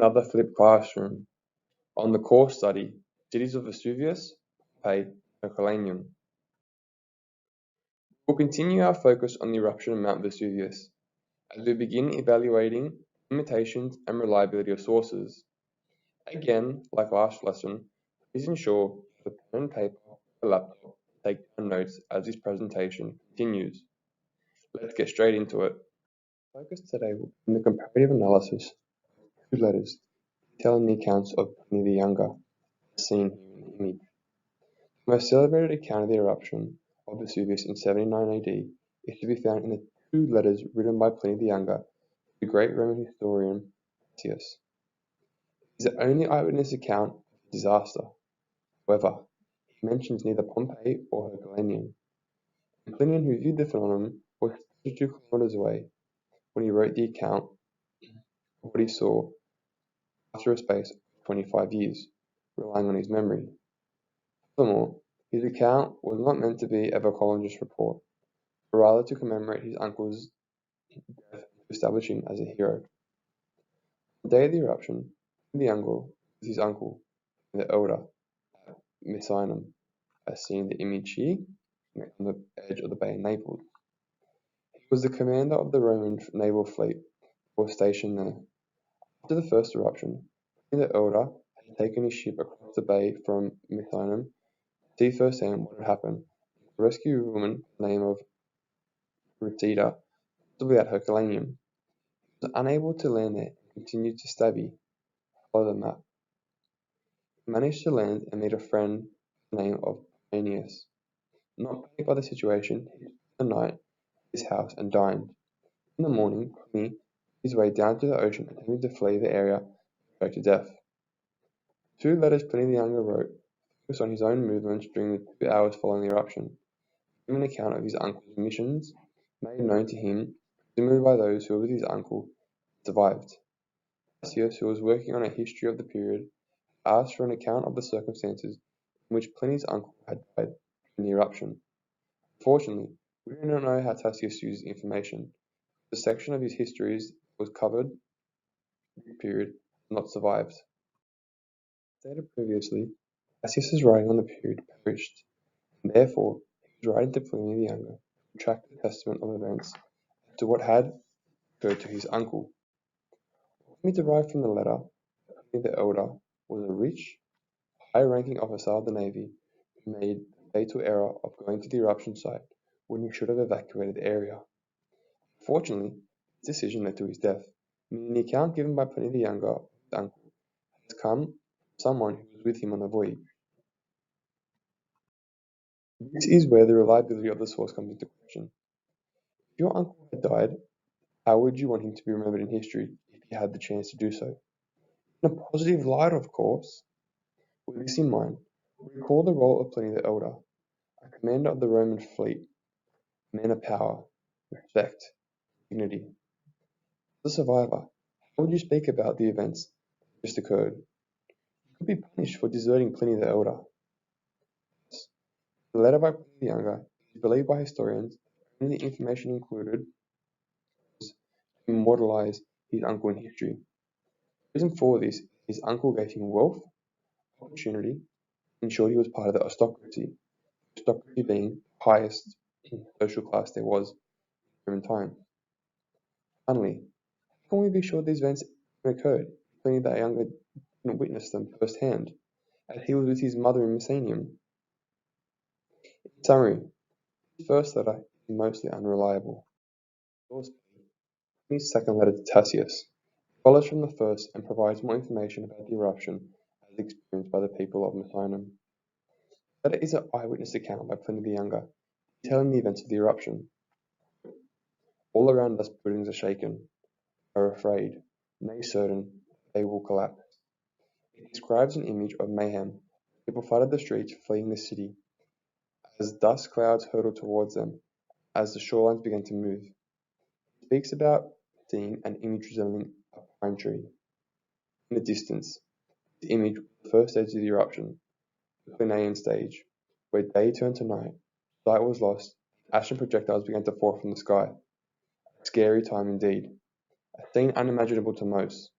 Another flipped classroom. On the course study, cities of Vesuvius, Pompeii, Herculaneum. We'll continue our focus on the eruption of Mount Vesuvius as we begin evaluating limitations and reliability of sources. Again, like last lesson, please ensure you have a pen and paper or a laptop to take down notes as this presentation continues. Let's get straight into it. Focus today will be on the comparative analysis of two letters detailing the accounts of Pliny the Younger, as seen here in the image. The most celebrated account of the eruption of Vesuvius in 79 AD is to be found in the two letters written by Pliny the Younger, the great Roman historian Tacitus. It is the only eyewitness account of the disaster. However, he mentions neither Pompeii or Herculaneum, and Pliny, who viewed the phenomenon, was 32 kilometers away when he wrote the account of what he saw after a space of 25 years, relying on his memory. Furthermore, his account was not meant to be a vocalogist report, but rather to commemorate his uncle's death and to establish him as a hero. On the day of the eruption, the Younger was his uncle, the elder, at Misenum, as seen in the image here, on the edge of the bay in Naples. He was the commander of the Roman naval fleet that was stationed there. After the first eruption, Pliny the Elder had taken his ship across the bay from Misenum to see firsthand what had happened, and to rescue a woman by the name of Rosita, possibly at Herculaneum. He was unable to land there and continued to Stabi, follow the map. He managed to land and meet a friend by the name of Plinius. Not panicked by the situation, he spent the night at his house and dined. In the morning, Pliny made his way down to the ocean, attempting to flee the area and to death. Two letters Pliny the Younger wrote focused on his own movements during the 2 hours following the eruption, giving an account of his uncle's missions, made known to him, presumably by those who were with his uncle, and survived. Tacitus, who was working on a history of the period, asked for an account of the circumstances in which Pliny's uncle had died during the eruption. Unfortunately, we do not know how Tacitus used the information. The section of his histories that was covered this period has not survived. As stated previously, Tacitus's writing on the period perished, and therefore he was writing to Pliny the Younger to retract the testament of events as to what had occurred to his uncle. What can be derived from the letter that Pliny the Elder was a rich, high-ranking officer of the navy who made the fatal error of going to the eruption site when he should have evacuated the area. Unfortunately, this decision led to his death, meaning the account given by Pliny the Younger of his uncle has come from someone who was with him on the voyage. This is where the reliability of the source comes into question. If your uncle had died, how would you want him to be remembered in history if he had the chance to do so? In a positive light, of course. With this in mind, recall the role of Pliny the Elder, a commander of the Roman fleet, a man of power, respect, dignity. As a survivor, how would you speak about the events that just occurred? You could be punished for deserting Pliny the Elder. The letter by Pliny the Younger is believed by historians that only the information included was to immortalize his uncle in history. The reason for this is his uncle gave him wealth, opportunity, and ensured he was part of the aristocracy being the highest social class there was in Roman time. Finally, how can we be sure these events occurred if Pliny the Younger didn't witness them firsthand, as he was with his mother in Misenum? In summary, his first letter is mostly unreliable. Source B, Pliny's second letter to Tacitus, follows from the first and provides more information about the eruption as experienced by the people of Misenum. The letter is an eyewitness account by Pliny the Younger, detailing the events of the eruption. All around us buildings are shaken, are afraid, nay certain, they will collapse. It describes an image of mayhem, people flooded the streets fleeing the city, as dust clouds hurtled towards them, as the shorelines began to move. It speaks about seeing an image resembling a pine tree. In the distance, this image was the first stage of the eruption, the Plinian stage, where day turned to night, sight was lost, ashen projectiles began to fall from the sky. A scary time indeed, a scene unimaginable to most.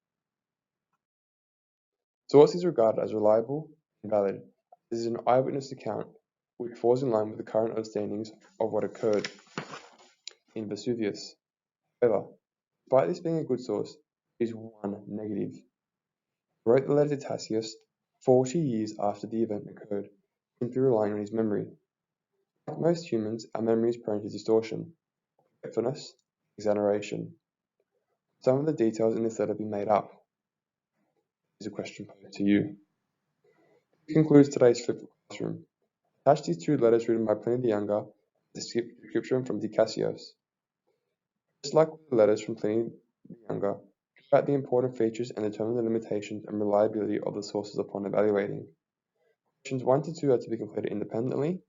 Source is regarded as reliable and valid. This is an eyewitness account which falls in line with the current understandings of what occurred in Vesuvius. However, despite this being a good source, there is one negative. He wrote the letter to Tacitus 40 years after the event occurred, simply relying on his memory. Like most humans, our memory is prone to distortion, forgetfulness, exaggeration. Some of the details in this letter be made up. Here's a question posed to you. This concludes today's Flip Classroom. Attach these two letters written by Pliny the Younger, the description from Cassius. Just like with the letters from Pliny the Younger, pick out the important features and determine the limitations and reliability of the sources upon evaluating. Questions 1 to 2 are to be completed independently,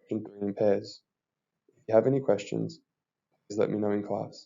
and question 3 in pairs. If you have any questions, please let me know in class.